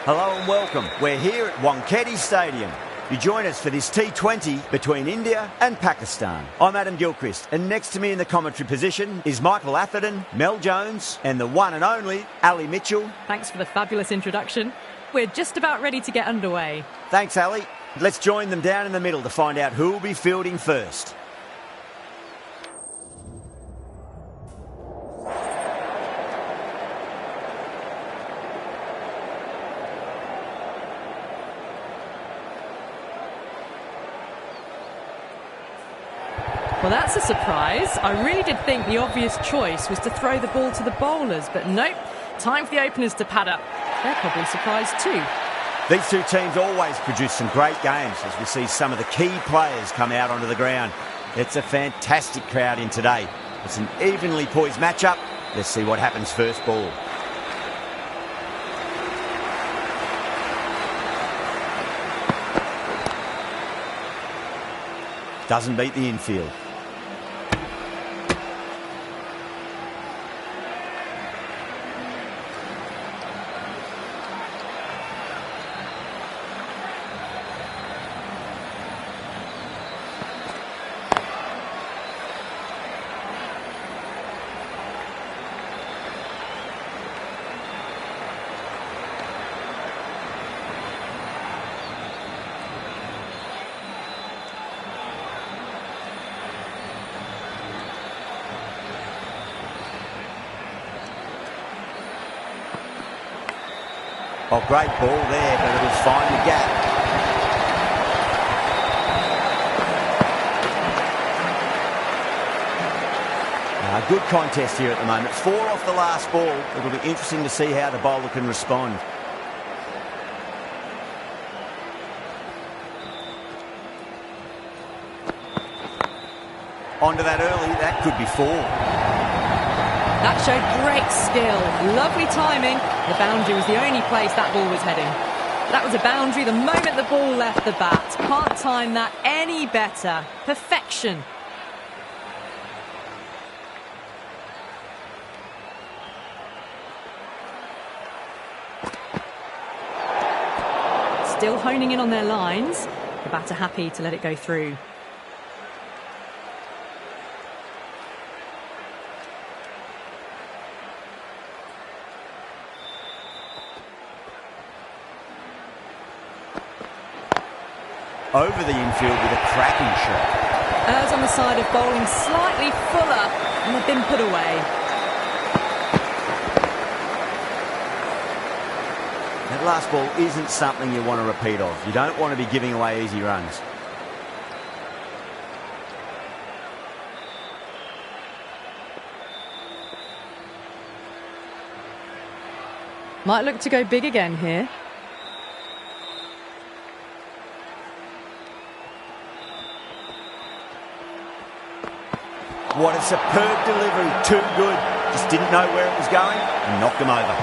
Hello and welcome. We're here at Wankhede Stadium. You join us for this T20 between India and Pakistan. I'm Adam Gilchrist, and next to me in the commentary position is Michael Atherton, Mel Jones, and the one and only Ali Mitchell. Thanks for the fabulous introduction. We're just about ready to get underway. Thanks, Ali. Let's join them down in the middle to find out who will be fielding first. Well, that's a surprise. I really did think the obvious choice was to throw the ball to the bowlers, but nope. Time for the openers to pad up. They're probably surprised too. These two teams always produce some great games as we see some of the key players come out onto the ground. It's a fantastic crowd in today. It's an evenly poised matchup. Let's see what happens first ball. Doesn't beat the infield. Oh, great ball there, but it'll find the gap. Good contest here at the moment. 4 off the last ball. It'll be interesting to see how the bowler can respond. Onto that early, that could be 4. That showed great skill, lovely timing. The boundary was the only place that ball was heading. That was a boundary the moment the ball left the bat. Can't time that any better. Perfection. Still honing in on their lines. The batter happy to let it go through. Over the infield with a cracking shot. Errs on the side of bowling slightly fuller, and they've been put away. That last ball isn't something you want to repeat of. You don't want to be giving away easy runs. Might look to go big again here. What a superb delivery, too good. Just didn't know where it was going and knocked him over.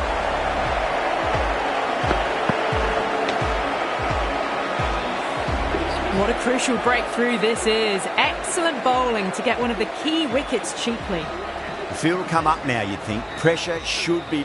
What a crucial breakthrough this is. Excellent bowling to get one of the key wickets cheaply. The field will come up now, you'd think. Pressure should be...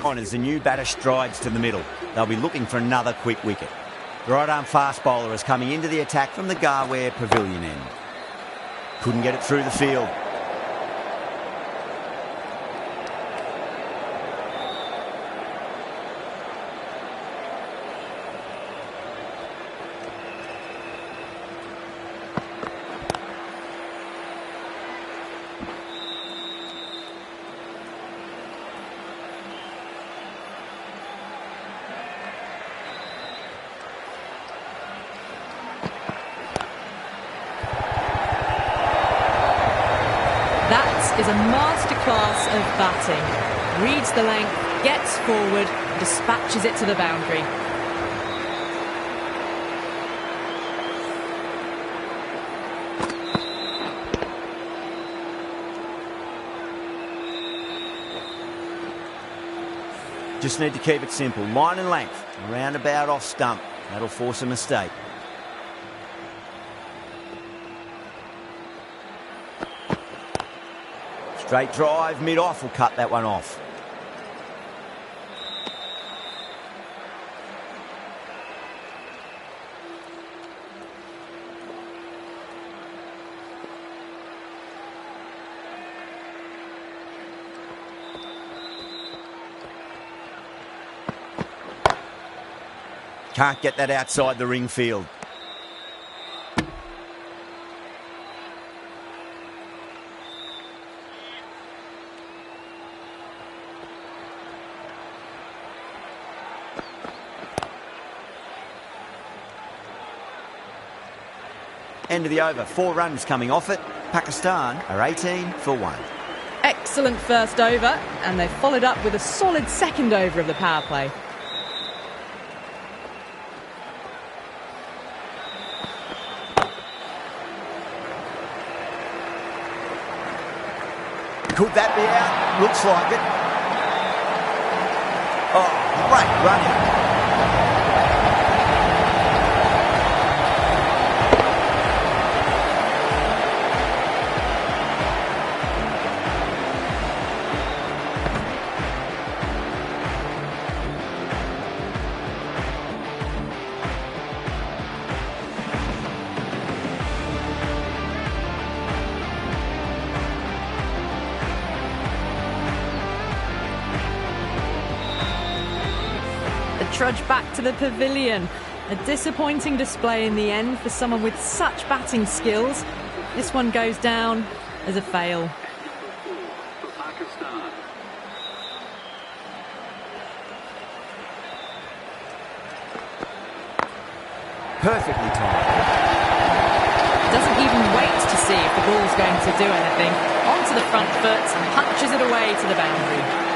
on as the new batter strides to the middle. They'll be looking for another quick wicket. The right-arm fast bowler is coming into the attack from the Garware Pavilion end. Couldn't get it through the field. is a masterclass of batting. Reads the length, gets forward, dispatches it to the boundary. Just need to keep it simple. Line and length. Roundabout off stump. That'll force a mistake. Straight drive, mid-off will cut that one off. Can't get that outside the ring field. End of the over. 4 runs coming off it. Pakistan are 18 for 1. Excellent first over, and they've followed up with a solid second over of the power play. Could that be out? Looks like it. Oh, great running. Trudge back to the pavilion. A disappointing display in the end for someone with such batting skills. This one goes down as a fail. Perfectly timed. Doesn't even wait to see if the ball's going to do anything. Onto the front foot and punches it away to the boundary.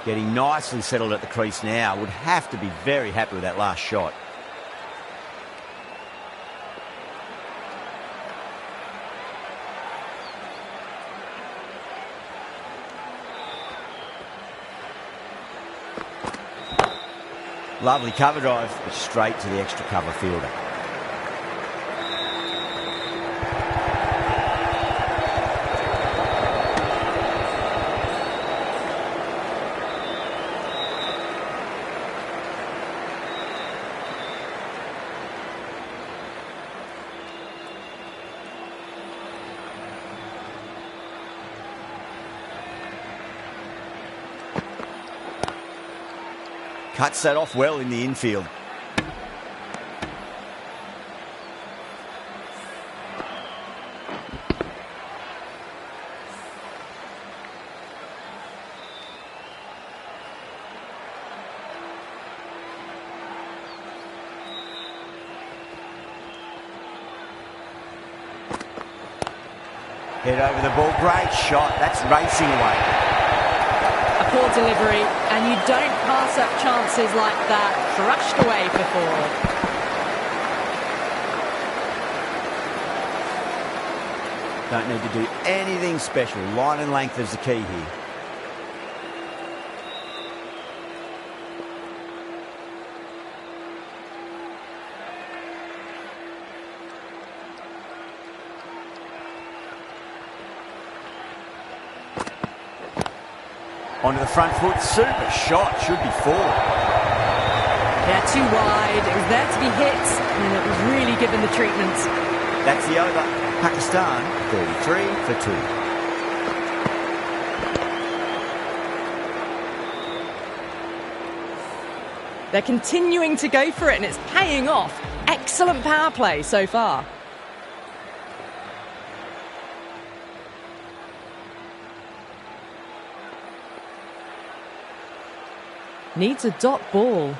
Getting nicely settled at the crease now. Would have to be very happy with that last shot. Lovely cover drive, but straight to the extra cover fielder. Cuts that off well in the infield. Head over the ball. Great shot. That's racing away. Poor delivery, and you don't pass up chances like that. Thrashed away for 4. Don't need to do anything special. Line and length is the key here. Onto the front foot, super shot, should be 4. Yeah, too wide, it was there to be hit, and it was really given the treatment. That's the over. Pakistan, 33 for 2. They're continuing to go for it, and it's paying off. Excellent power play so far. Needs a dot ball.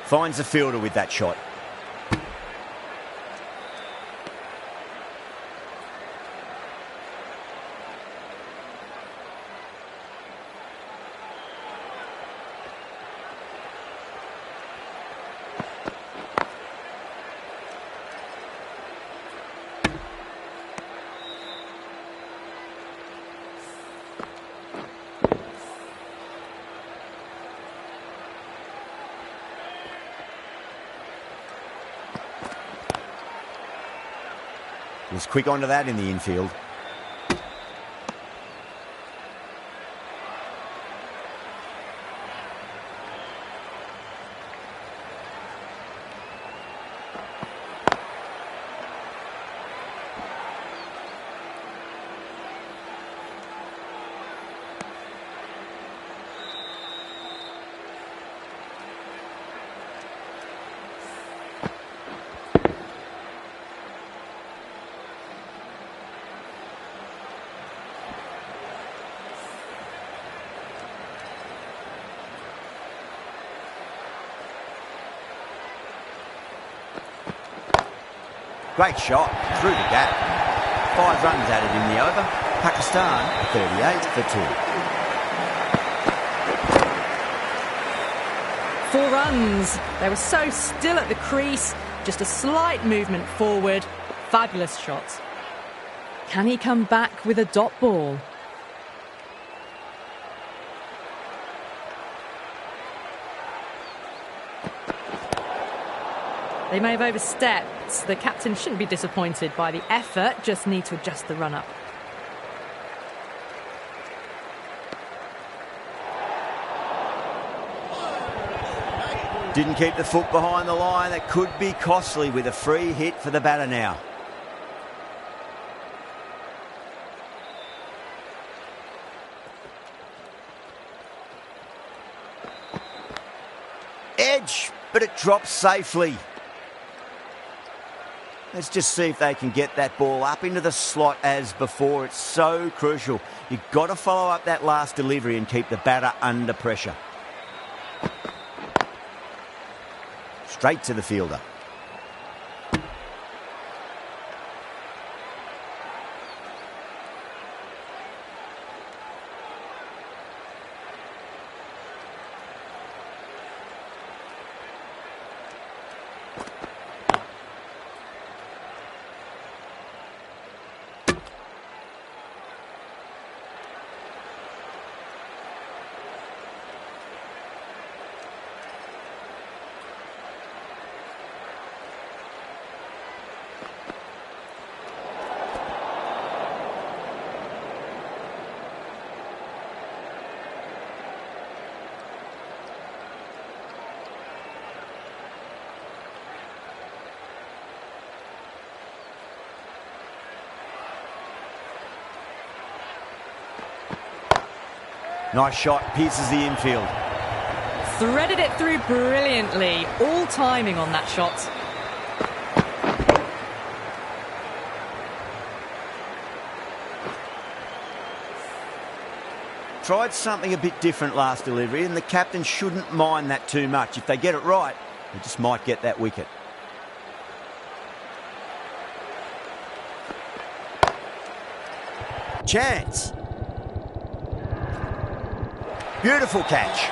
Finds the fielder with that shot. Was quick onto that in the infield. Great shot through the gap. 5 runs added in the over. Pakistan 38 for 2. 4 runs. They were so still at the crease. Just a slight movement forward. Fabulous shot. Can he come back with a dot ball? They may have overstepped. The captain shouldn't be disappointed by the effort, just need to adjust the run-up. Didn't keep the foot behind the line. That could be costly with a free hit for the batter now. Edge, but it drops safely. Let's just see if they can get that ball up into the slot as before. It's so crucial. You've got to follow up that last delivery and keep the batter under pressure. Straight to the fielder. Nice shot, pierces the infield. Threaded it through brilliantly. All timing on that shot. Tried something a bit different last delivery, and the captain shouldn't mind that too much. If they get it right, they just might get that wicket. Chance. Beautiful catch.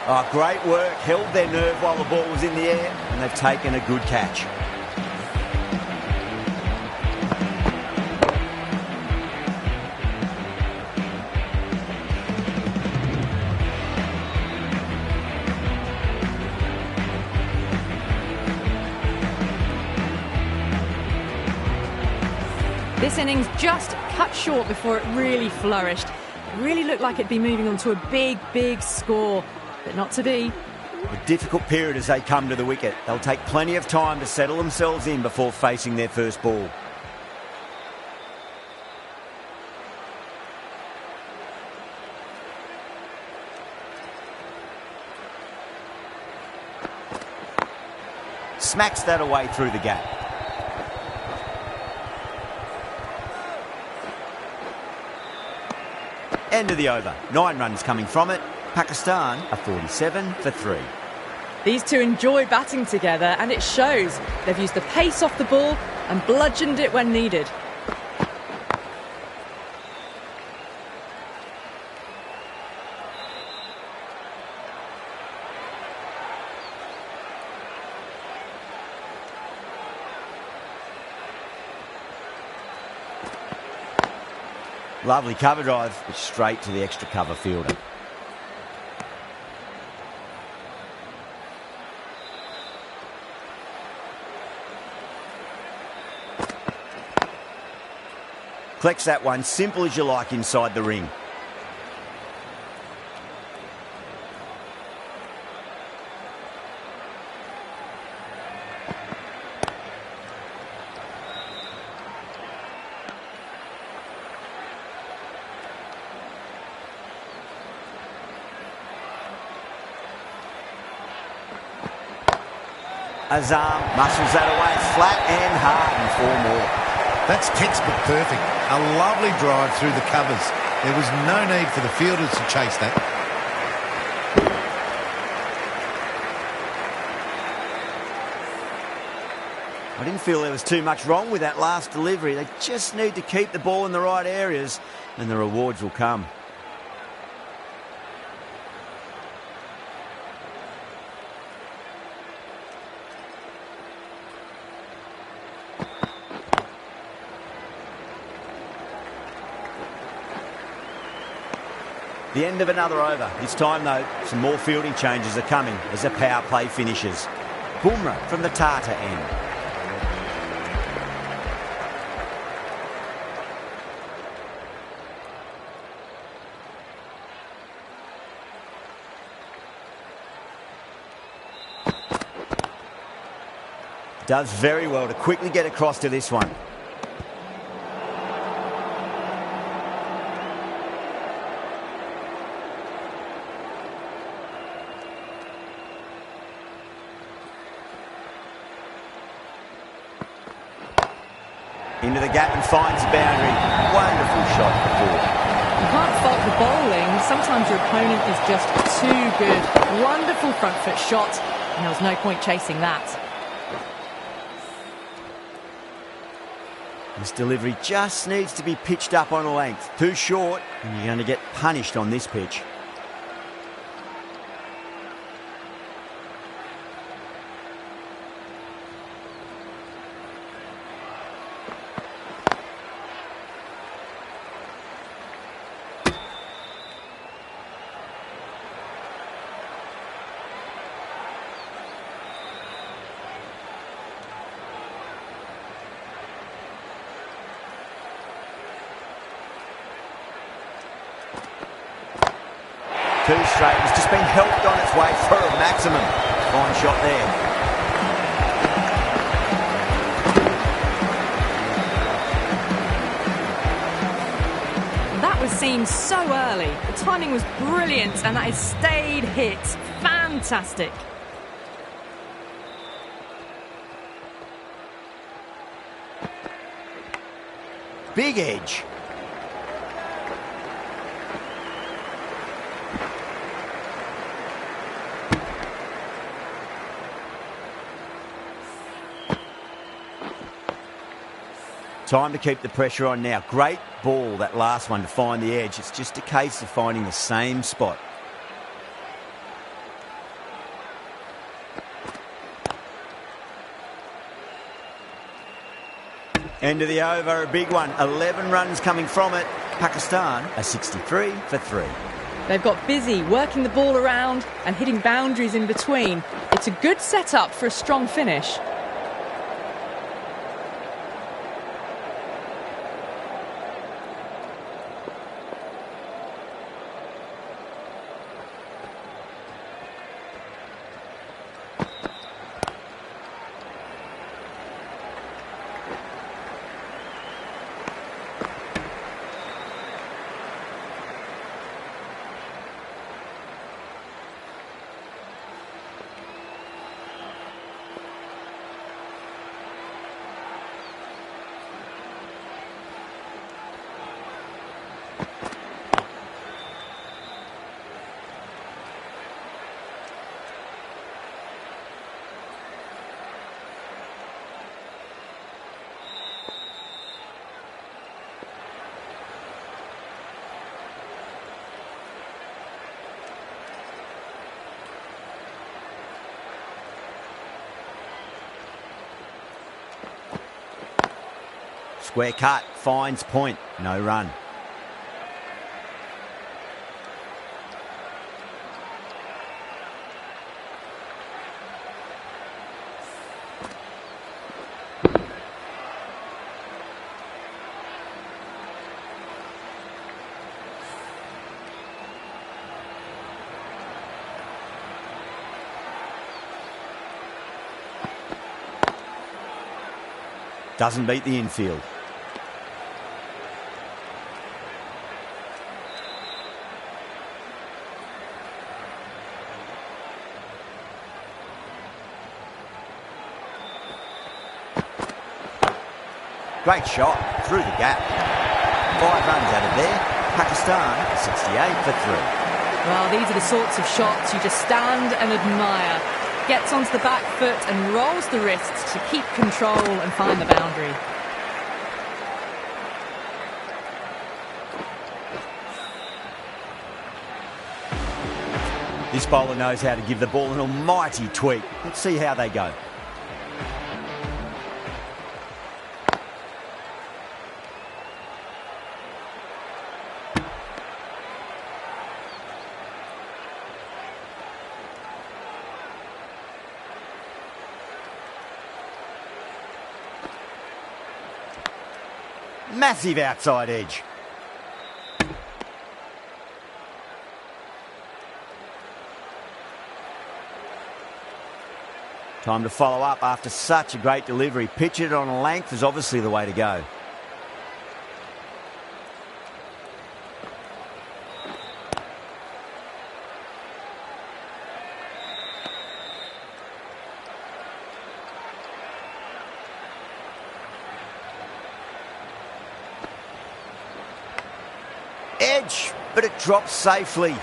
Oh, great work. Held their nerve while the ball was in the air, and they've taken a good catch. This innings just cut short before it really flourished. It really looked like it'd be moving on to a big, big score, but not to be. A difficult period as they come to the wicket. They'll take plenty of time to settle themselves in before facing their first ball. Smacks that away through the gap. End of the over. 9 runs coming from it. Pakistan are 47 for 3. These two enjoy batting together, and it shows. They've used the pace off the ball and bludgeoned it when needed. Lovely cover drive, but straight to the extra cover fielder. Collects that one, simple as you like inside the ring. Azam muscles that away flat and hard and 4 more. That's textbook perfect. A lovely drive through the covers. There was no need for the fielders to chase that. I didn't feel there was too much wrong with that last delivery. They just need to keep the ball in the right areas and the rewards will come. The end of another over. This time, though, some more fielding changes are coming as the power play finishes. Bumrah from the Tata end. Does very well to quickly get across to this one. Into the gap and finds the boundary. Wonderful shot before. You can't fault the bowling. Sometimes your opponent is just too good. Wonderful front foot shot, and there was no point chasing that. This delivery just needs to be pitched up on a length. Too short, and you're going to get punished on this pitch. Too straight. It's just been helped on its way for a maximum. Fine shot there. That was seen so early. The timing was brilliant, and that has stayed hit. Fantastic. Big edge. Time to keep the pressure on now. Great ball, that last one, to find the edge. It's just a case of finding the same spot. End of the over, a big one. 11 runs coming from it. Pakistan are 63 for 3. They've got busy working the ball around and hitting boundaries in between. It's a good setup for a strong finish. Square cut, finds point, no run. Doesn't beat the infield. Great shot through the gap. 5 runs out of there. Pakistan 68 for 3. Well, these are the sorts of shots you just stand and admire. Gets onto the back foot and rolls the wrists to keep control and find the boundary. This bowler knows how to give the ball an almighty tweak. Let's see how they go. Massive outside edge. Time to follow up after such a great delivery. Pitch it on a length is obviously the way to go. Edge, but it drops safely.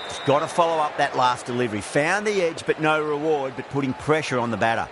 Just got to follow up that last delivery. Found the edge, but no reward, but putting pressure on the batter.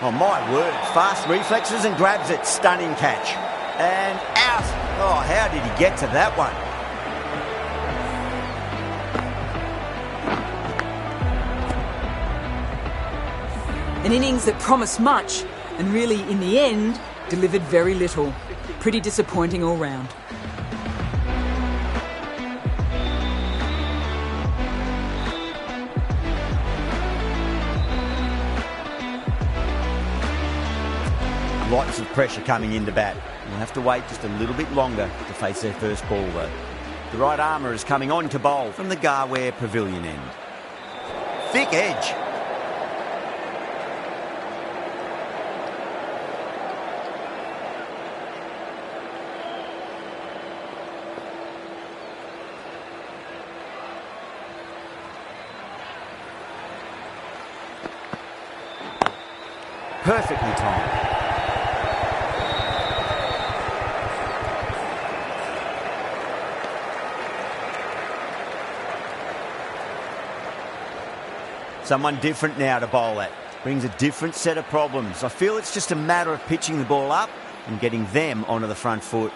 Oh, my word. Fast reflexes and grabs it. Stunning catch. And out. Oh, how did he get to that one? An innings that promised much and really, in the end, delivered very little. Pretty disappointing all round. Lots of pressure coming into bat. We'll have to wait just a little bit longer to face their first ball, though. The right armour is coming on to bowl from the Garware Pavilion end. Thick edge. Perfectly timed. Someone different now to bowl at. Brings a different set of problems. I feel it's just a matter of pitching the ball up and getting them onto the front foot.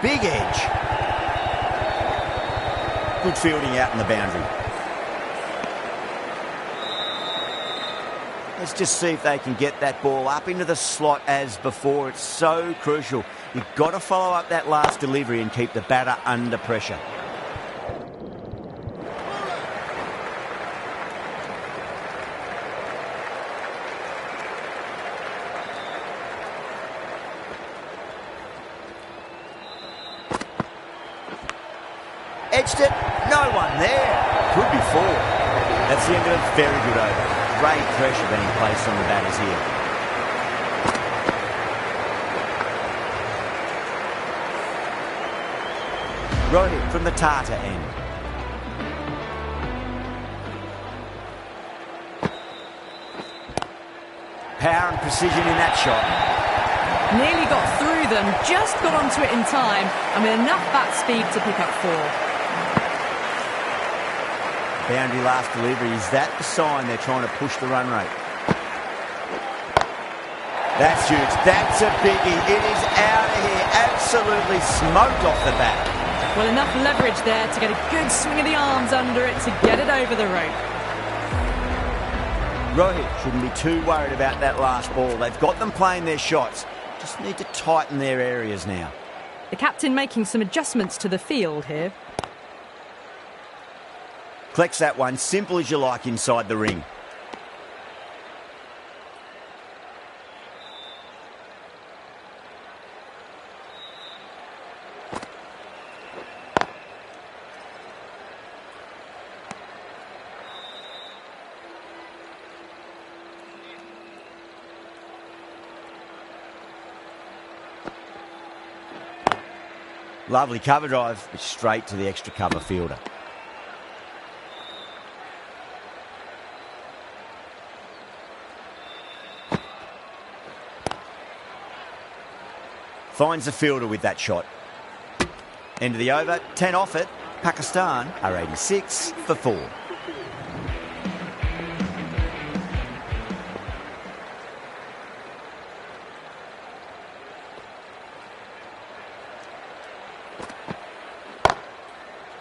big edge. Good fielding out in the boundary. Let's just see if they can get that ball up into the slot as before. It's so crucial. You've got to follow up that last delivery and keep the batter under pressure. Edged it, no one there. Could be four. That's the end of a very good over. Great pressure being placed on the batters here. Rohit from the Tata end. Power and precision in that shot. Nearly got through them, just got onto it in time, and with enough bat speed to pick up four. Boundary last delivery. Is that the sign they're trying to push the run rate? That's huge. That's a biggie. It is out of here. Absolutely smoked off the bat. Well, enough leverage there to get a good swing of the arms under it to get it over the rope. Rohit shouldn't be too worried about that last ball. They've got them playing their shots. Just need to tighten their areas now. The captain making some adjustments to the field here. Collects that one, simple as you like, inside the ring. Lovely cover drive, but straight to the extra cover fielder. Finds the fielder with that shot. End of the over, 10 off it. Pakistan are 86 for 4.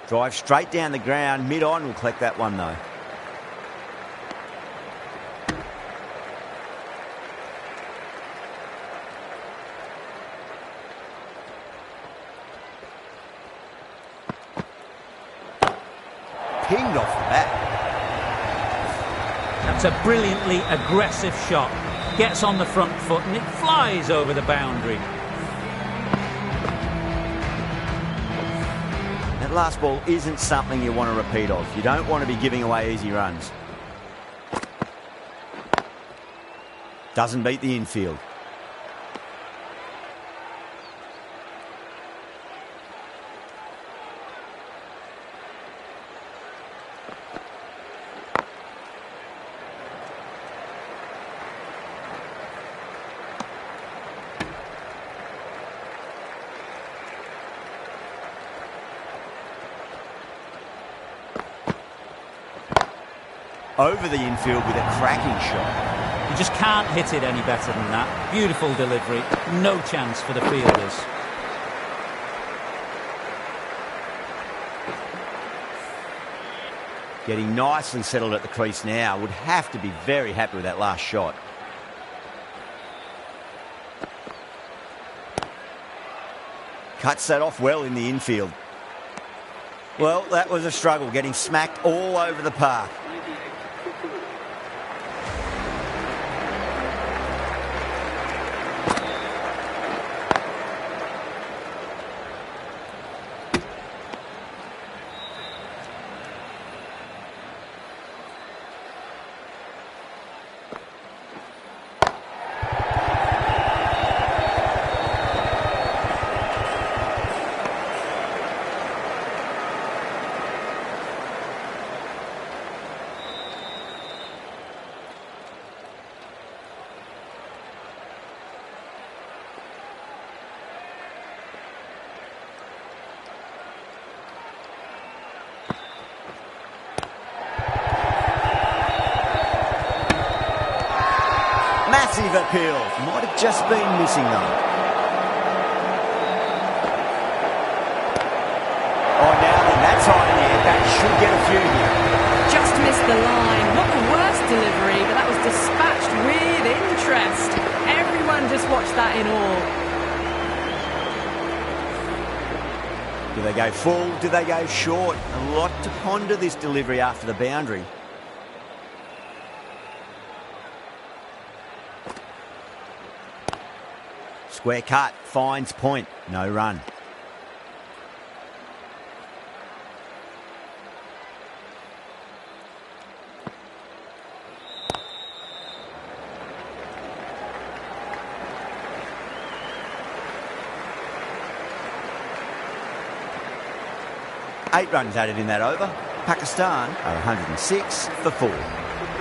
Drive straight down the ground, mid-on will collect that one though. Pinged off the bat. That's a brilliantly aggressive shot. Gets on the front foot and it flies over the boundary. That last ball isn't something you want to repeat of. You don't want to be giving away easy runs. Doesn't beat the infield. Over the infield with a cracking shot. You just can't hit it any better than that. Beautiful delivery. No chance for the fielders. Getting nicely settled at the crease now. Would have to be very happy with that last shot. Cuts that off well in the infield. Well, that was a struggle, getting smacked all over the park. Massive appeal. Might have just been missing though. the line. Not the worst delivery, but that was dispatched with interest. Everyone just watched that in awe. Do they go full? Do they go short? A lot to ponder this delivery after the boundary. Square cut, finds point, no run. Eight runs added in that over. Pakistan are 106 for 4.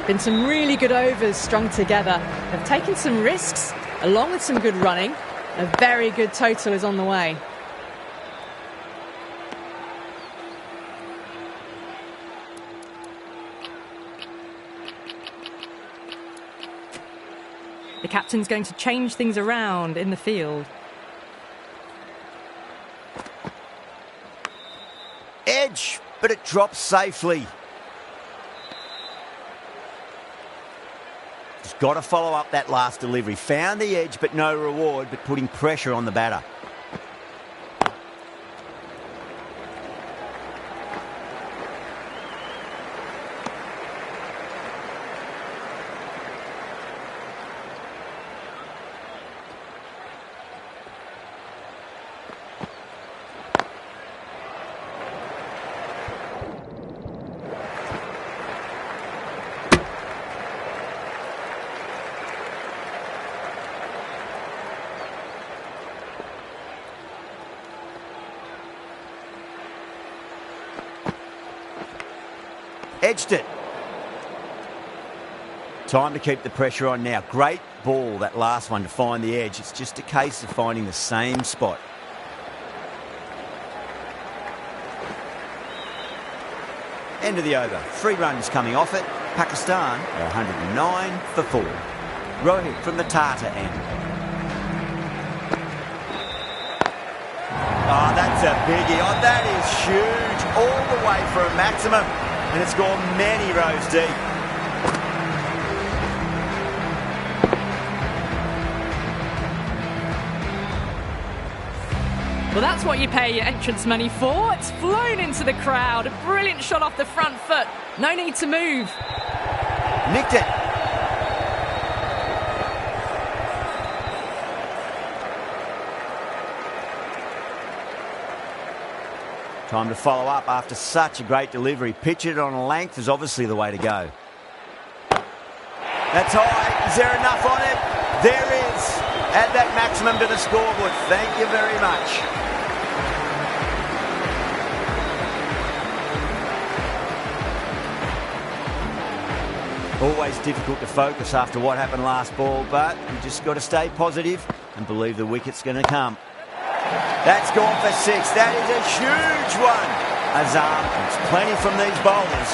Been some really good overs strung together. They've taken some risks, along with some good running. A very good total is on the way. The captain's going to change things around in the field. Edge, but it drops safely. Just got to follow up that last delivery. Found the edge, but no reward, but putting pressure on the batter. Edged it. Time to keep the pressure on now. Great ball, that last one, to find the edge. It's just a case of finding the same spot. End of the over. 3 runs coming off it. Pakistan are 109 for 4. Rohit from the Tata end. Oh, that's a biggie. Oh, that is huge. All the way for a maximum. And it's gone many rows deep. Well, that's what you pay your entrance money for. It's flown into the crowd. A brilliant shot off the front foot. No need to move. Nicked it. Time to follow up after such a great delivery. Pitch it on a length is obviously the way to go. That's high. Is there enough on it? There is. Add that maximum to the scoreboard. Thank you very much. Always difficult to focus after what happened last ball, but you just got to stay positive and believe the wicket's going to come. That's gone for 6. That is a huge one. Azam, it's plenty from these bowlers.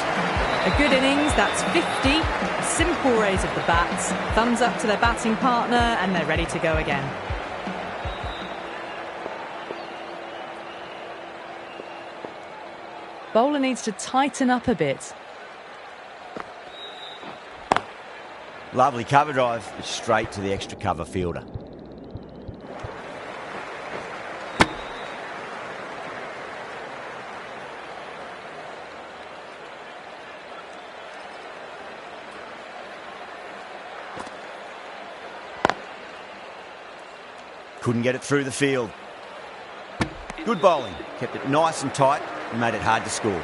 A good innings, that's 50. A simple raise of the bats. Thumbs up to their batting partner, and they're ready to go again. Bowler needs to tighten up a bit. Lovely cover drive, straight to the extra cover fielder. Couldn't get it through the field. Good bowling. Kept it nice and tight and made it hard to score.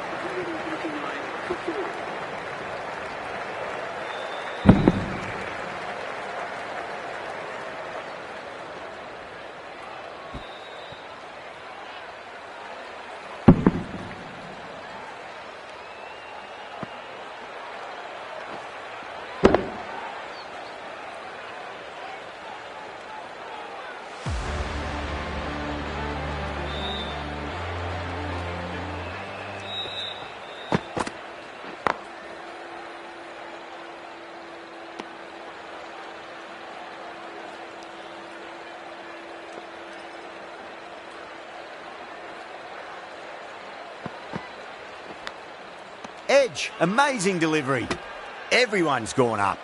Edge, amazing delivery. Everyone's gone up.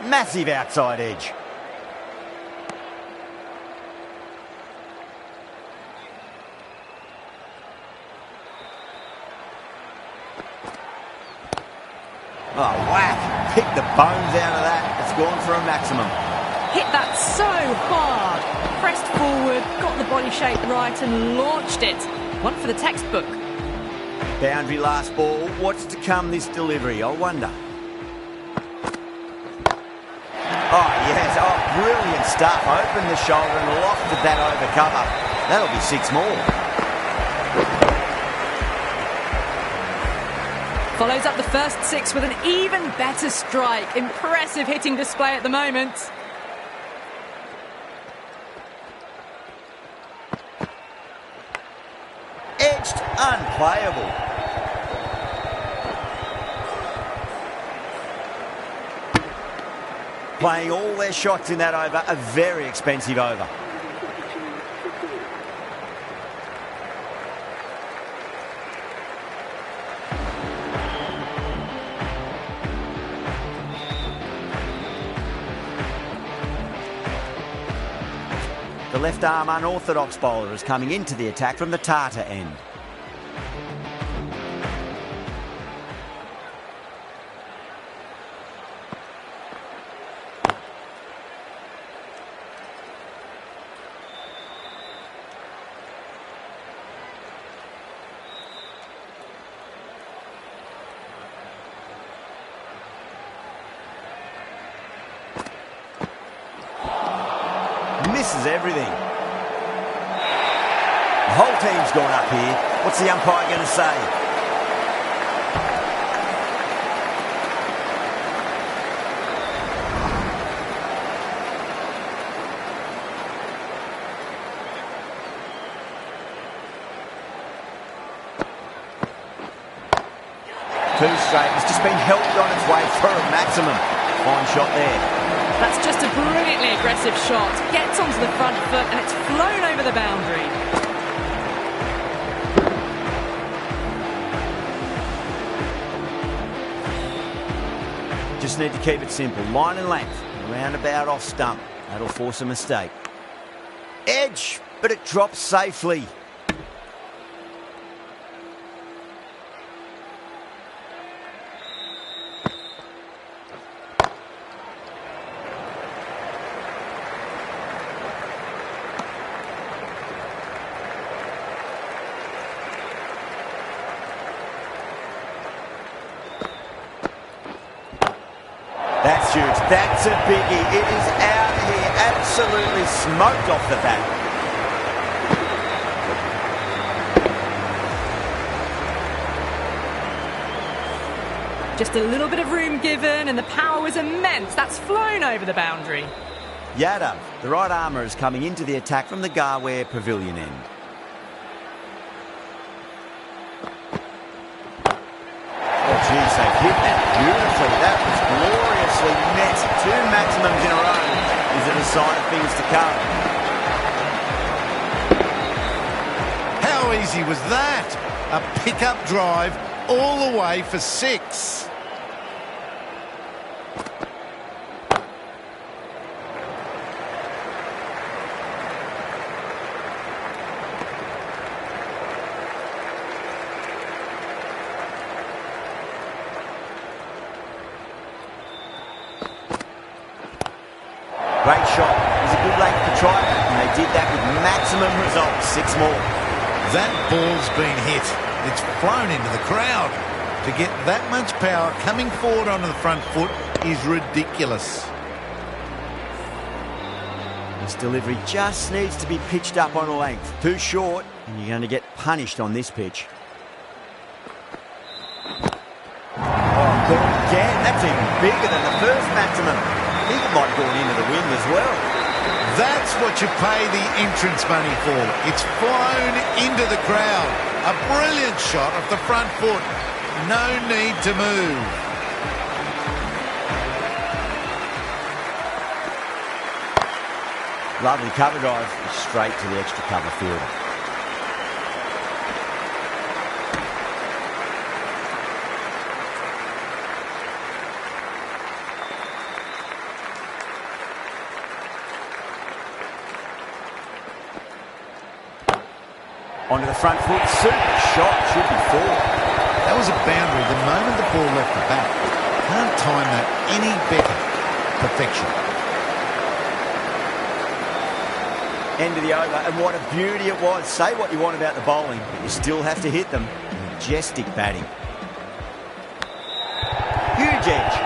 Massive outside edge. Oh, whack. Pick the bones out of that. It's gone for a maximum. Hit that so hard. Pressed forward, got the body shape right and launched it. One for the textbook. Boundary last ball. What's to come this delivery, I wonder. Oh, yes. Oh, brilliant stuff. Opened the shoulder and lofted that over cover. That'll be 6 more. Follows up the first 6 with an even better strike. Impressive hitting display at the moment. Edged, unplayable. Playing all their shots in that over, a very expensive over. The left arm unorthodox bowler is coming into the attack from the Tata end. Misses everything. The whole team's gone up here. What's the umpire going to say? Too straight. It's just been helped on its way for a maximum. Fine shot there. That's just a brilliantly aggressive shot. Gets onto the front foot and it's flown over the boundary. Just need to keep it simple. Line and length. Roundabout off stump. That'll force a mistake. Edge, but it drops safely. That's huge. That's a biggie. It is out of here. Absolutely smoked off the bat. Just a little bit of room given and the power was immense. That's flown over the boundary. Yadav, the right armour, is coming into the attack from the Garware Pavilion end. Oh, geez, they've hit that beautifully. That was gloriously met. 2 maximums in a row. Is it a sign of things to come? How easy was that? A pickup drive all the way for 6. Great shot. It was a good length to try that, and they did that with maximum results. 6 more. That ball's been hit. It's flown into the crowd. To get that much power coming forward onto the front foot is ridiculous. This delivery just needs to be pitched up on a length. Too short, and you're going to get punished on this pitch. Oh, gone again. That's even bigger than the first maximum. I think it might have gone into the wind as well. That's what you pay the entrance money for. It's flown into the crowd. A brilliant shot off the front foot. No need to move. Lovely cover drive, straight to the extra cover fielder. Onto the front foot, super shot, should be four. That was a boundary the moment the ball left the bat. Can't time that any better. Perfection. End of the over, and what a beauty it was. Say what you want about the bowling, but you still have to hit them. Majestic batting. Huge edge.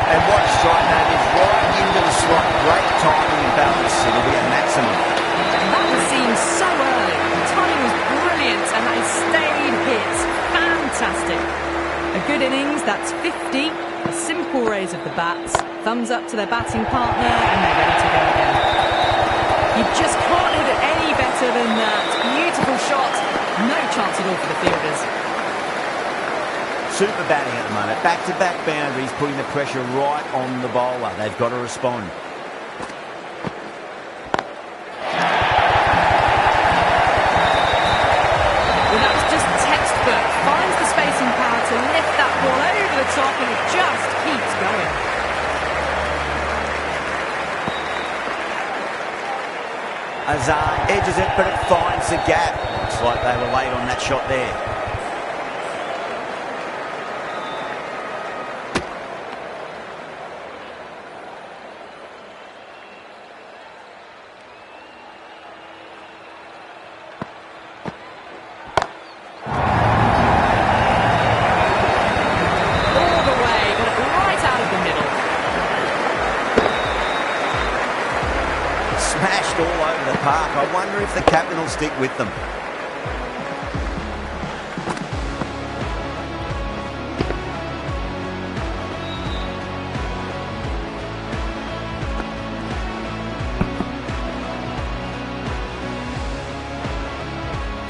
And what a strike that is, right into the slot. Great timing and balance. It'll be a maximum. And that was seen so early. The timing was brilliant and they stayed hits. Fantastic. A good innings, that's 50. A simple raise of the bats. Thumbs up to their batting partner and they're ready to go again. You just can't hit it any better than that. Beautiful shot. No chance at all for the fielders. Super batting at the moment. Back-to-back boundaries, putting the pressure right on the bowler. They've got to respond. Well, that was just textbook. Finds the space and power to lift that ball over the top and it just keeps going. Azar edges it, but it finds the gap. Looks like they were late on that shot there. All the way, got it right out of the middle. Smashed all over the park. I wonder if the captain will stick with them.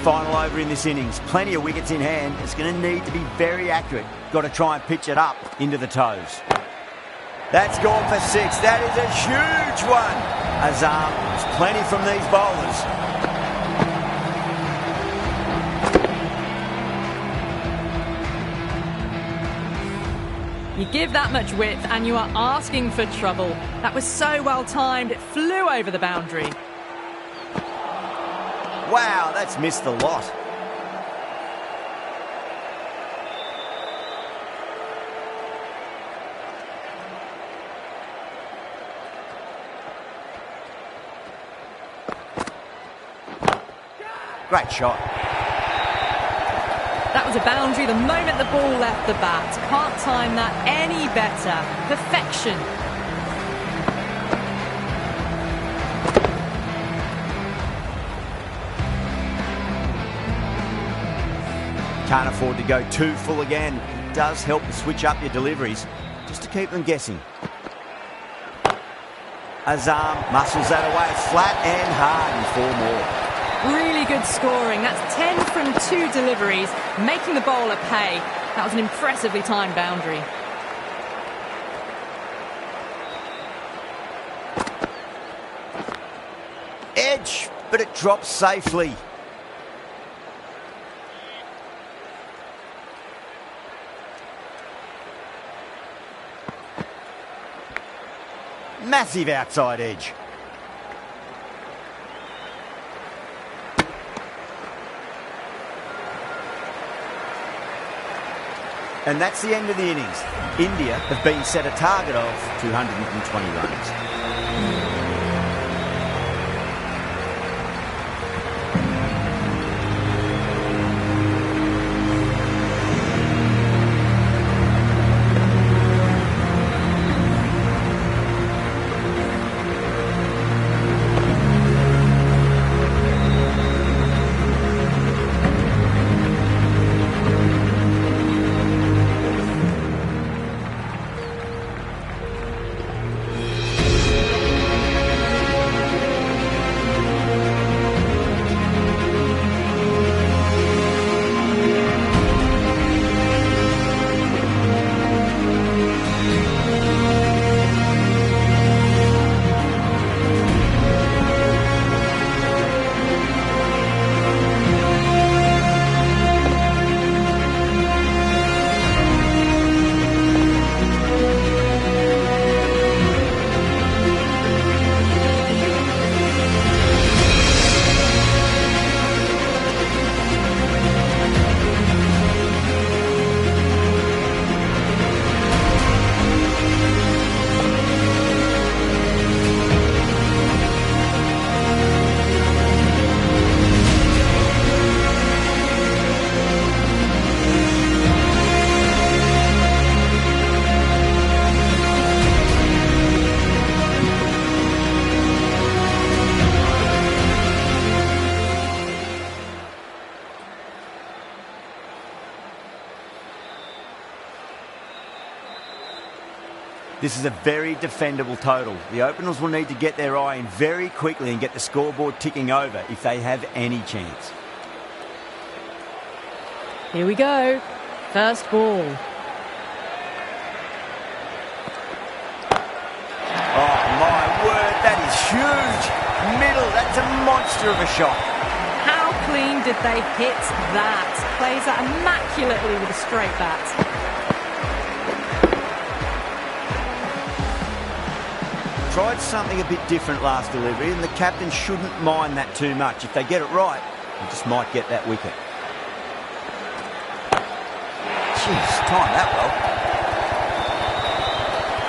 Final over in this innings. Plenty of wickets in hand. It's going to need to be very accurate. Got to try and pitch it up into the toes. That's gone for six. That is a huge one. Azam, there's plenty from these bowlers. You give that much width and you are asking for trouble. That was so well timed, it flew over the boundary. Wow, that's missed the lot. Great shot. That was a boundary the moment the ball left the bat. Can't time that any better. Perfection. Can't afford to go too full again. It does help to switch up your deliveries, just to keep them guessing. Azam muscles that away. It's flat and hard and four more. Really good scoring. That's 10 from 2 deliveries, making the bowler pay. That was an impressively timed boundary. Edge, but it drops safely. Massive outside edge. And that's the end of the innings. India have been set a target of 220 runs. This is a very defendable total. The openers will need to get their eye in very quickly and get the scoreboard ticking over if they have any chance. Here we go. First ball. Oh, my word, that is huge. Middle, that's a monster of a shot. How clean did they hit that? Plays that immaculately with a straight bat. Tried something a bit different last delivery, and the captain shouldn't mind that too much. If they get it right, they just might get that wicket. Jeez, timed that well.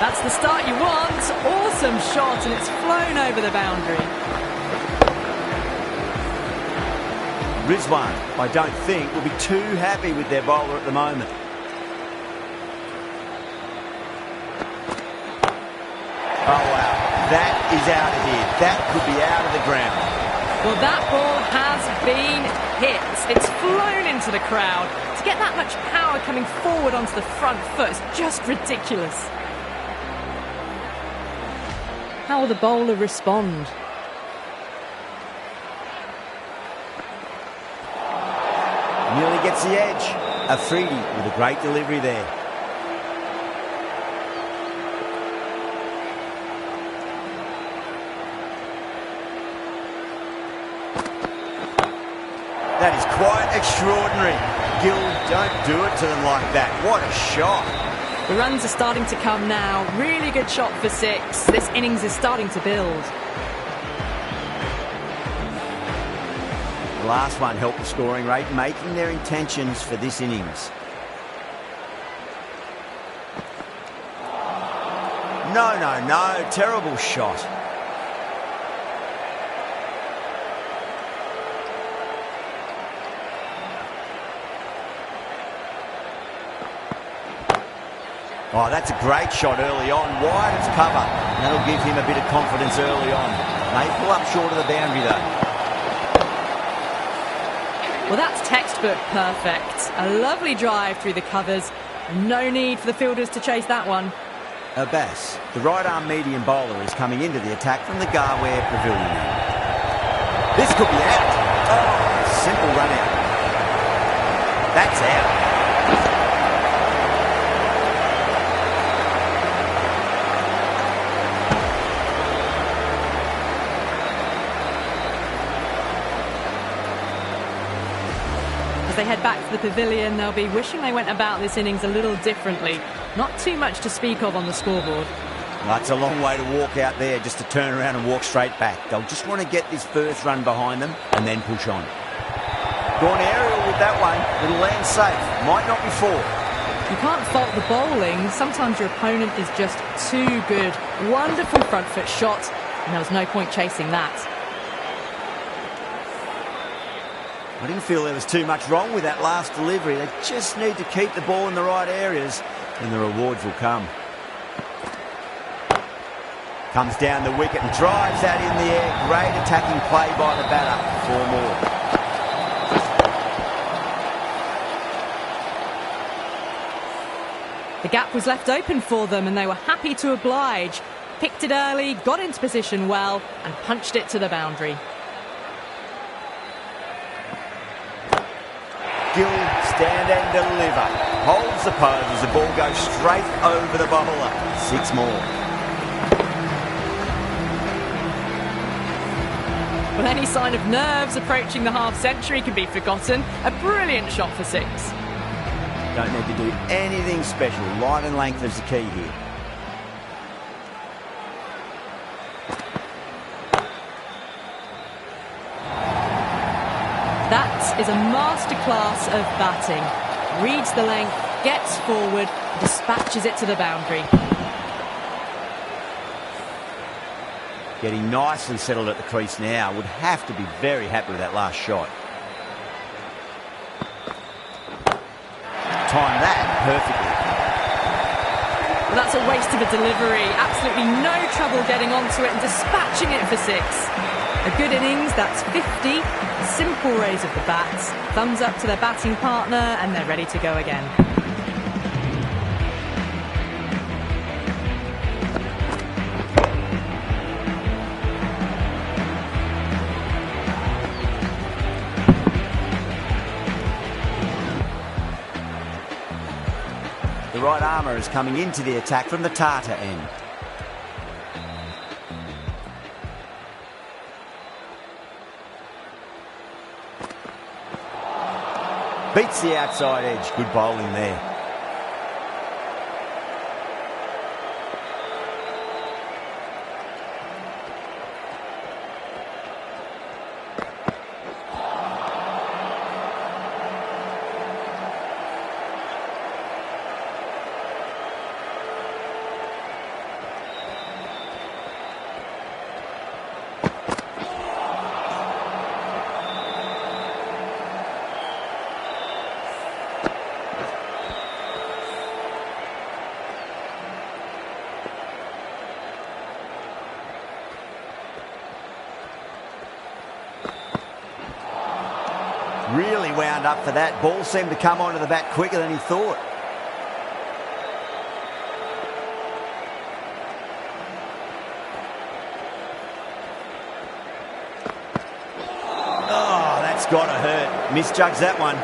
That's the start you want. Awesome shot, and it's flown over the boundary. Rizwan, I don't think, will be too happy with their bowler at the moment. Oh, wow. That is out of here. That could be out of the ground. Well, that ball has been hit. It's flown into the crowd. To get that much power coming forward onto the front foot is just ridiculous. How will the bowler respond? Nearly gets the edge. Afridi with a great delivery there. That is quite extraordinary. Gill, don't do it to them like that. What a shot. The runs are starting to come now. Really good shot for 6. This innings is starting to build. The last one helped the scoring rate, making their intentions for this innings. No, no, no. Terrible shot. Oh, that's a great shot early on. Wide as cover. That'll give him a bit of confidence early on. They pull up short of the boundary though. Well, that's textbook perfect. A lovely drive through the covers. No need for the fielders to chase that one. Abbas, the right-arm medium bowler, is coming into the attack from the Garware Pavilion. This could be out. Oh, simple run out. That's out. As they head back to the pavilion, they'll be wishing they went about this innings a little differently. Not too much to speak of on the scoreboard. That's a long way to walk out there just to turn around and walk straight back. They'll just want to get this first run behind them and then push on. Gone aerial with that one. It'll land safe. Might not be 4. You can't fault the bowling. Sometimes your opponent is just too good. Wonderful front foot shot, and there was no point chasing that. I didn't feel there was too much wrong with that last delivery. They just need to keep the ball in the right areas and the rewards will come. Comes down the wicket and drives that in the air. Great attacking play by the batter. 4 more. The gap was left open for them and they were happy to oblige. Picked it early, got into position well and punched it to the boundary. Gill, stand and deliver. Holds the pose as the ball goes straight over the bowler. 6 more. Well, any sign of nerves approaching the half-century can be forgotten. A brilliant shot for 6. Don't need to do anything special. Line and length is the key here. That is a masterclass of batting. Reads the length, gets forward, dispatches it to the boundary. Getting nicely settled at the crease now. Would have to be very happy with that last shot. Time that perfectly. Well, that's a waste of a delivery. Absolutely no trouble getting onto it and dispatching it for 6. A good innings, that's 50. Simple raise of the bats. Thumbs up to their batting partner and they're ready to go again. right armour is coming into the attack from the Tata end. Beats the outside edge. Good bowling there. Really wound up for that. Ball seemed to come onto the bat quicker than he thought. Oh, that's got to hurt. Misjudged that one.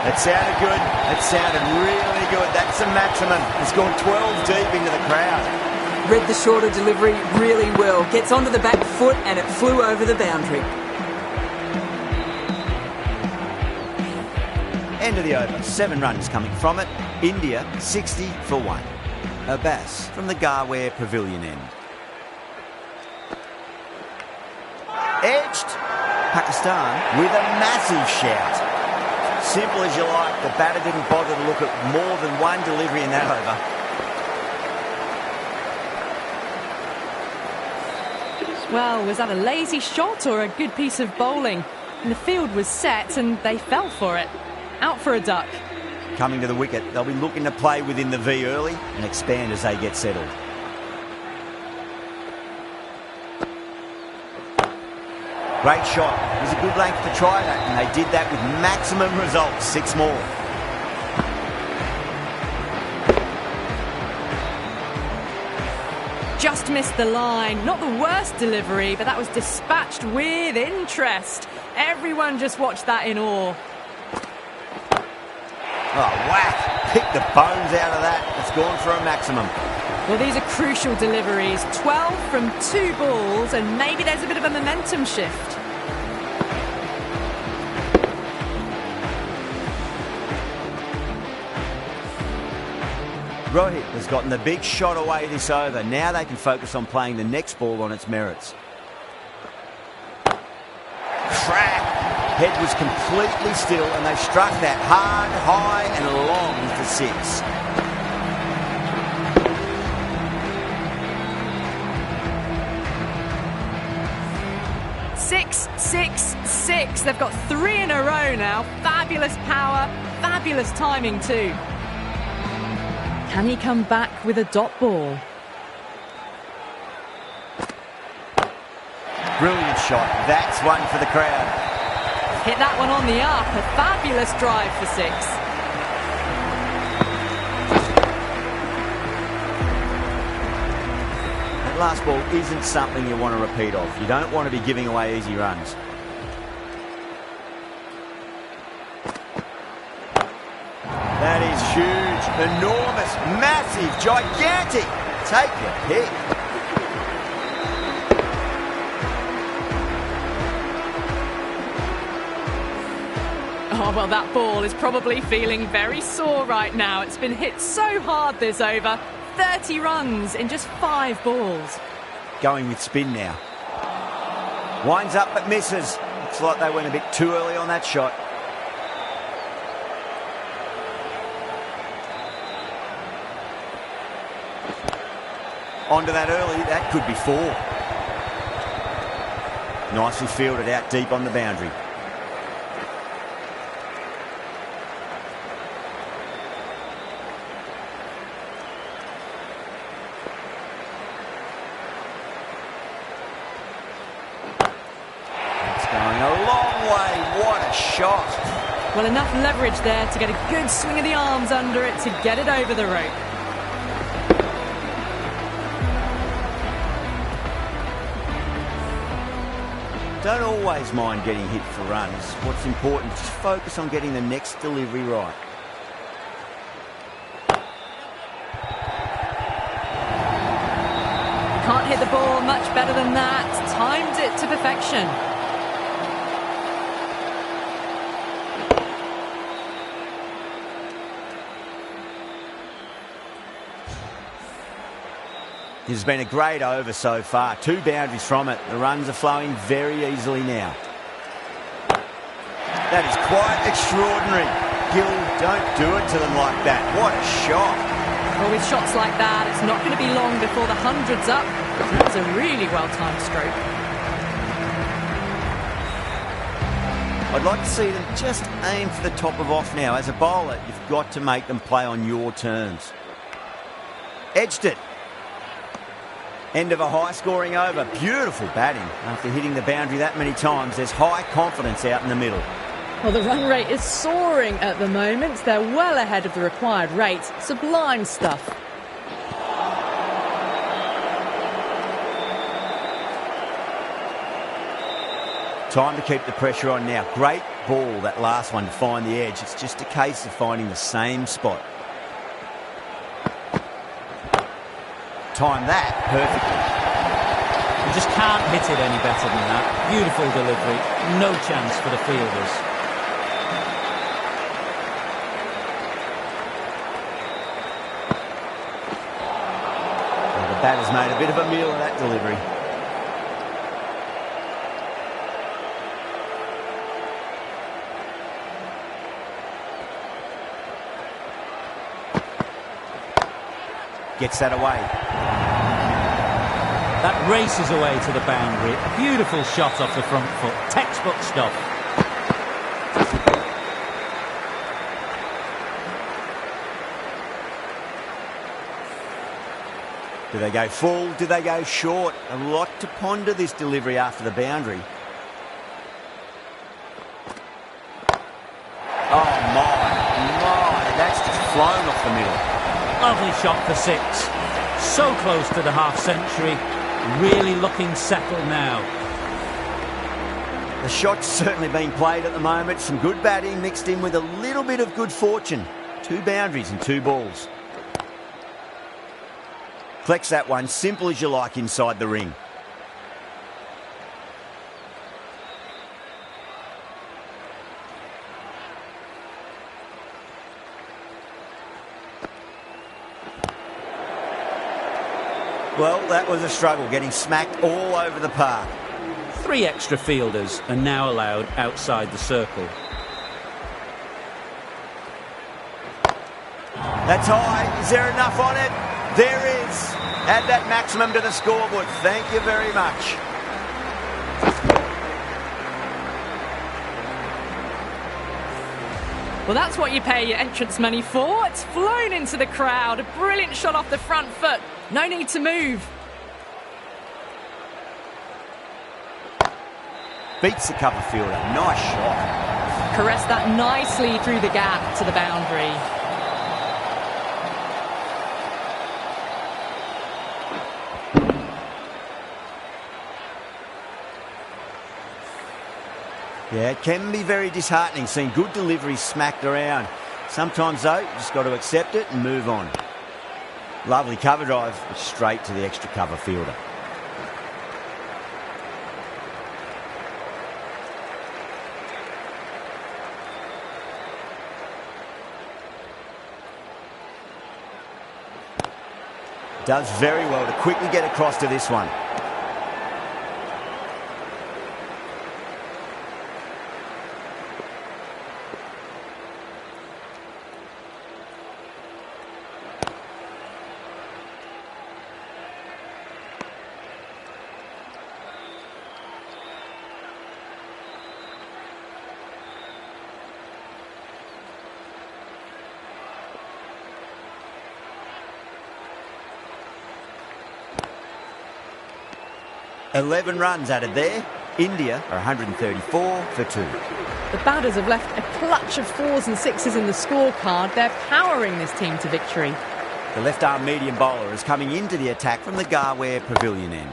That sounded good. That sounded really good. That's the maximum. It's gone 12 deep into the crowd. Read the shorter delivery really well. Gets onto the back foot and it flew over the boundary. End of the over. 7 runs coming from it. India 60 for 1. Abbas from the Garware Pavilion end. Edged. Pakistan with a massive shout. Simple as you like, the batter didn't bother to look at more than one delivery in that over. Well, was that a lazy shot or a good piece of bowling? And the field was set and they fell for it. Out for a duck. Coming to the wicket, they'll be looking to play within the V early and expand as they get settled. Great shot. It was a good length to try that, and they did that with maximum results. 6 more. Just missed the line. Not the worst delivery, but that was dispatched with interest. Everyone just watched that in awe. Oh, whack. Picked the bones out of that. It's gone for a maximum. Well, these are crucial deliveries. 12 from 2 balls, and maybe there's a bit of a momentum shift. Rohit has gotten the big shot away this over. Now they can focus on playing the next ball on its merits. Crack! Head was completely still, and they struck that hard, high, and long for 6. 6, 6, 6. They've got 3 in a row now. Fabulous power, fabulous timing too. Can he come back with a dot ball? Brilliant shot. That's one for the crowd. Hit that one on the up. A fabulous drive for 6. That last ball isn't something you want to repeat of. You don't want to be giving away easy runs. That is huge, enormous, massive, gigantic. Take your pick. Oh, well, that ball is probably feeling very sore right now. It's been hit so hard this over. 30 runs in just 5 balls. Going with spin now. Winds up but misses. Looks like they went a bit too early on that shot. Onto that early, that could be 4. Nicely fielded out deep on the boundary. It's going a long way, what a shot. Well, enough leverage there to get a good swing of the arms under it to get it over the rope. Don't always mind getting hit for runs. What's important, just focus on getting the next delivery right. Can't hit the ball much better than that. Timed it to perfection. This has been a great over so far. 2 boundaries from it. The runs are flowing very easily now. That is quite extraordinary. Gill, don't do it to them like that. What a shot. Well, with shots like that, it's not going to be long before the 100's up. That was a really well-timed stroke. I'd like to see them just aim for the top of off now. As a bowler, you've got to make them play on your terms. Edged it. End of a high-scoring over. Beautiful batting. After hitting the boundary that many times, there's high confidence out in the middle. Well, the run rate is soaring at the moment. They're well ahead of the required rate. Sublime stuff. Time to keep the pressure on now. Great ball, that last one, to find the edge. It's just a case of finding the same spot. Time that perfectly. You just can't hit it any better than that. Beautiful delivery. No chance for the fielders. Well, the batter's made a bit of a meal of that delivery. Gets that away. That races away to the boundary. Beautiful shot off the front foot. Textbook stuff. Do they go full? Do they go short? A lot to ponder this delivery after the boundary. Oh my, that's just flown off the middle. Lovely shot for 6. So close to the half-century. Really looking settled now. The shot's certainly being played at the moment. Some good batting mixed in with a little bit of good fortune. 2 boundaries and 2 balls. Collects that one, simple as you like, inside the ring. Well, that was a struggle, getting smacked all over the park. 3 extra fielders are now allowed outside the circle. That's high. Is there enough on it? There is. Add that maximum to the scoreboard. Thank you very much. Well, that's what you pay your entrance money for. It's flown into the crowd. A brilliant shot off the front foot. No need to move. Beats the cover fielder. Nice shot. Caressed that nicely through the gap to the boundary. Yeah, it can be very disheartening seeing good deliveries smacked around. Sometimes, though, you just got to accept it and move on. Lovely cover drive, straight to the extra cover fielder. Does very well to quickly get across to this one. $11 runs added there. India are 134 for 2. The batters have left a clutch of 4s and 6s in the scorecard. They're powering this team to victory. The left-arm medium bowler is coming into the attack from the Garware Pavilion end.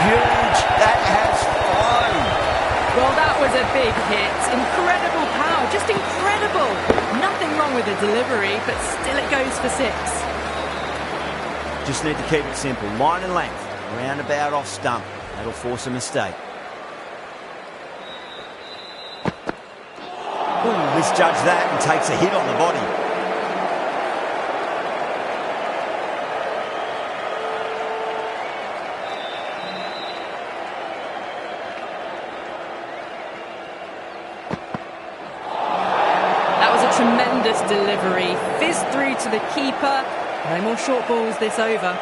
Huge. That has Well, that was a big hit. Incredible power, just incredible. Nothing wrong with the delivery, but still it goes for 6. Just need to keep it simple. Line and length. Roundabout off stump. That'll force a mistake. Ooh, misjudged that and takes a hit on the body. That was a tremendous delivery. Fizzed through to the keeper. No more short balls this over.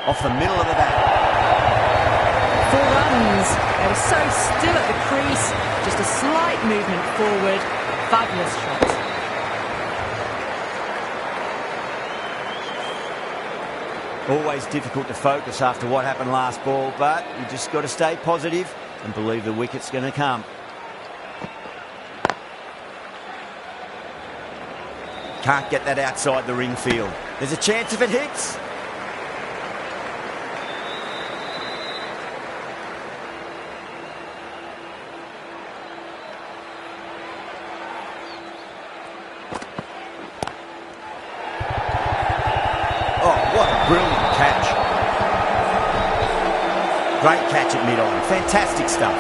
Off the middle of the bat. 4 runs. They were so still at the crease. Just a slight movement forward. Fabulous shot. Always difficult to focus after what happened last ball, but you just got to stay positive and believe the wicket's going to come. Can't get that outside the ring field. There's a chance if it hits. Brilliant catch. Great catch at mid-on. Fantastic stuff.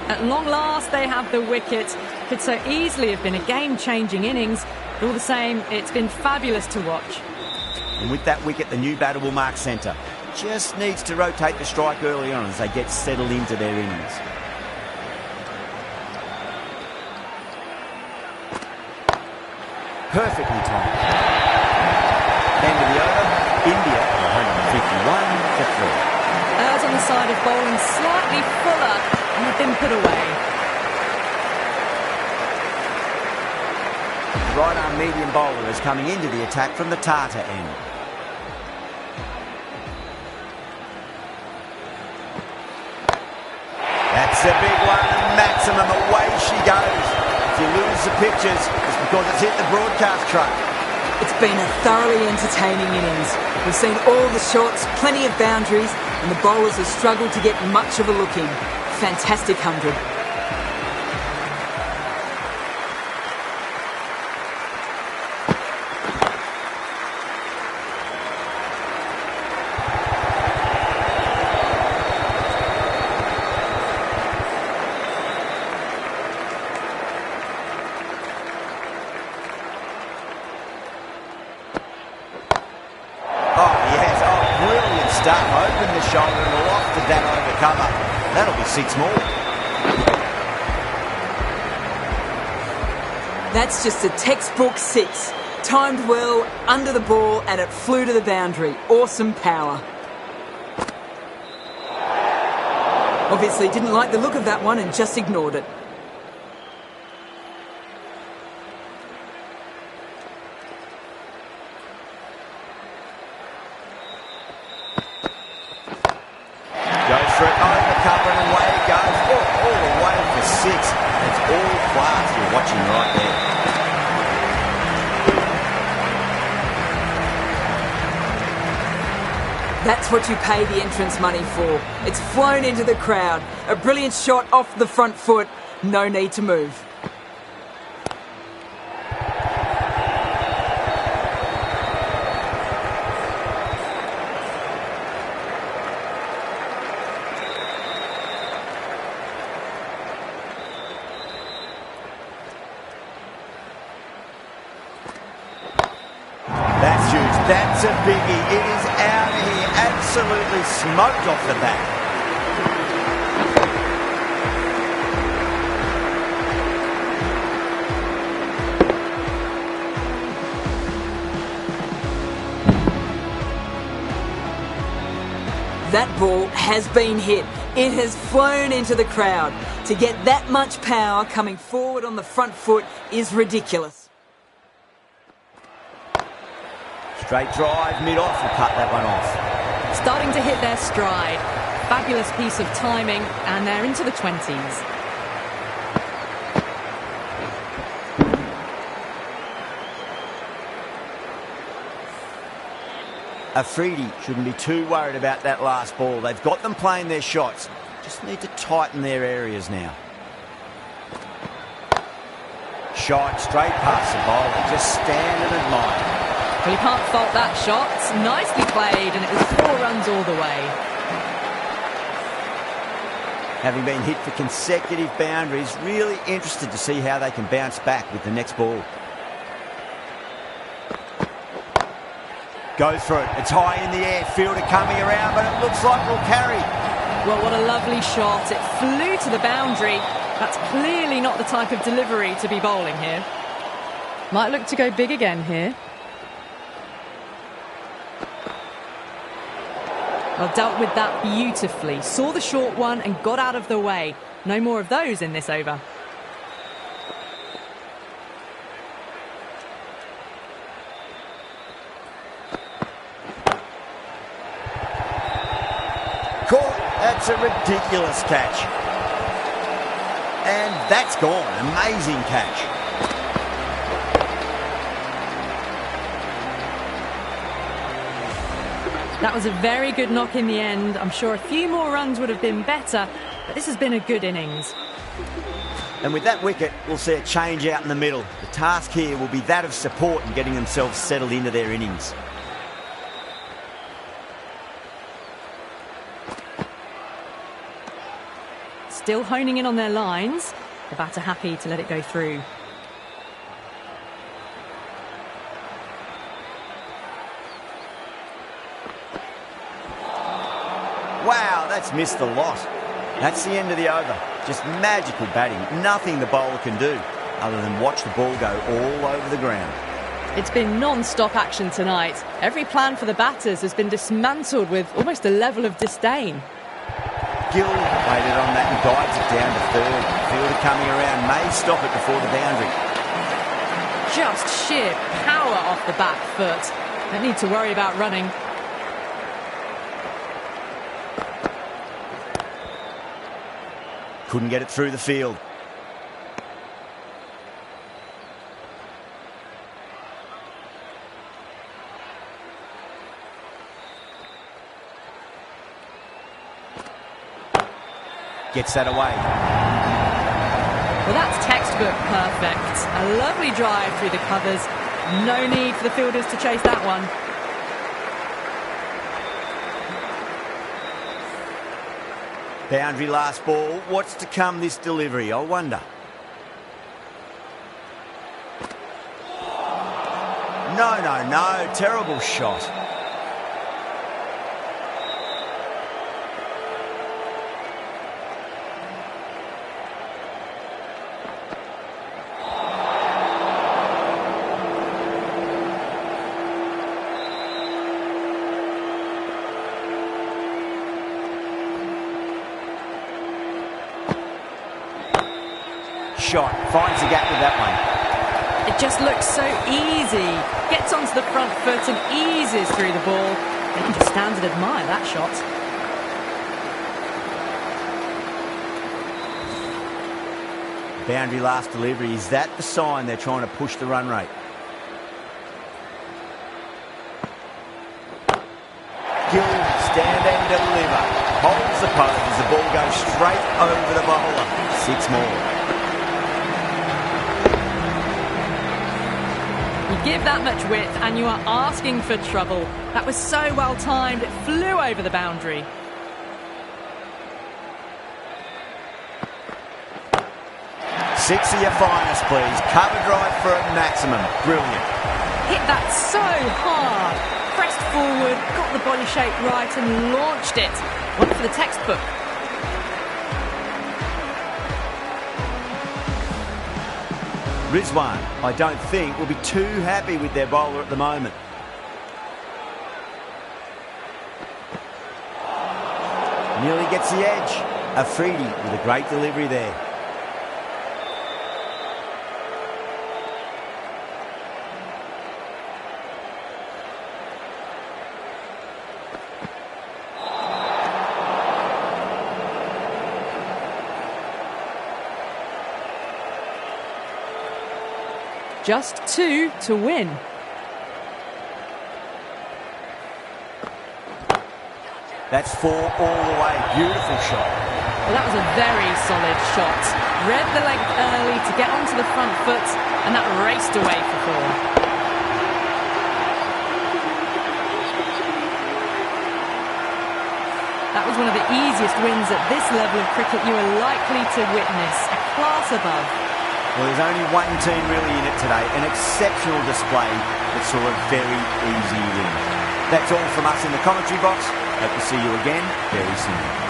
At long last, they have the wicket. Could so easily have been a game-changing innings. But all the same, it's been fabulous to watch. And with that wicket, the new batter will mark centre. Just needs to rotate the strike early on as they get settled into their innings. Perfectly timed. End of the over. India 151 for 3. Errs on the side of bowling slightly fuller and have been put away. Right arm medium bowler is coming into the attack from the Tata end. That's a big one, and maximum away she goes. If you lose the pictures, it's because it's hit the broadcast truck. It's been a thoroughly entertaining innings. We've seen all the shots, plenty of boundaries, and the bowlers have struggled to get much of a look in. Fantastic 100. Open the shoulder and lofted that over cover. That'll be 6 more. That's just a textbook 6. Timed well, under the ball, and it flew to the boundary. Awesome power. Obviously didn't like the look of that one and just ignored it. Goes for it over cover and away it goes. Oh, all the way for 6. It's all class you're watching right there. That's what you pay the entrance money for. It's flown into the crowd. A brilliant shot off the front foot. No need to move. That's huge. That's a biggie. It is out of here. Absolutely smoked off the bat. That ball has been hit. It has flown into the crowd. To get that much power coming forward on the front foot is ridiculous. Straight drive, mid-off, will cut that one off. Starting to hit their stride. Fabulous piece of timing, and they're into the 20s. Afridi shouldn't be too worried about that last ball. They've got them playing their shots. Just need to tighten their areas now. Shot straight past the bowler. Just stand and admire. Well, you can't fault that shot. Nicely played, and it was 4 runs all the way. Having been hit for consecutive boundaries, really interested to see how they can bounce back with the next ball. Goes for it. It's high in the air. Fielder coming around, but it looks like we'll carry. Well, what a lovely shot. It flew to the boundary. That's clearly not the type of delivery to be bowling here. Might look to go big again here. Well, dealt with that beautifully. Saw the short one and got out of the way. No more of those in this over. Caught. That's a ridiculous catch. And that's gone. Amazing catch. That was a very good knock in the end. I'm sure a few more runs would have been better, but this has been a good innings. And with that wicket, we'll see a change out in the middle. The task here will be that of support and getting themselves settled into their innings. Still honing in on their lines. The batter happy to let it go through. Wow, that's missed a lot. That's the end of the over. Just magical batting. Nothing the bowler can do other than watch the ball go all over the ground. It's been non-stop action tonight. Every plan for the batters has been dismantled with almost a level of disdain. Gill waited on that and guides it down to third. Fielder coming around may stop it before the boundary. Just sheer power off the back foot. Don't need to worry about running. Couldn't get it through the field. Gets that away. Well, that's textbook perfect. A lovely drive through the covers. No need for the fielders to chase that one. Boundary last ball. What's to come this delivery, I wonder. No. Terrible shot. Shot. Finds the gap with that one. It just looks so easy. Gets onto the front foot and eases through the ball. They can just stand and admire that shot. Boundary last delivery. Is that the sign they're trying to push the run rate? Gill, stand and deliver. Holds the pose as the ball goes straight over the bowler. 6 more. Give that much width and you are asking for trouble. That was so well timed, it flew over the boundary. Six of your finest, please. Cover drive for a maximum. Brilliant. Hit that so hard. Pressed forward, got the body shape right and launched it. One for the textbook. Rizwan, I don't think, will be too happy with their bowler at the moment. Nearly gets the edge. Afridi with a great delivery there. Just 2 to win. That's 4 all the way. Beautiful shot. Well, that was a very solid shot. Read the length early to get onto the front foot, and that raced away for 4. That was one of the easiest wins at this level of cricket you are likely to witness. A class above. Well, there's only one team really in it today. An exceptional display that saw a very easy win. That's all from us in the commentary box. Hope to see you again very soon.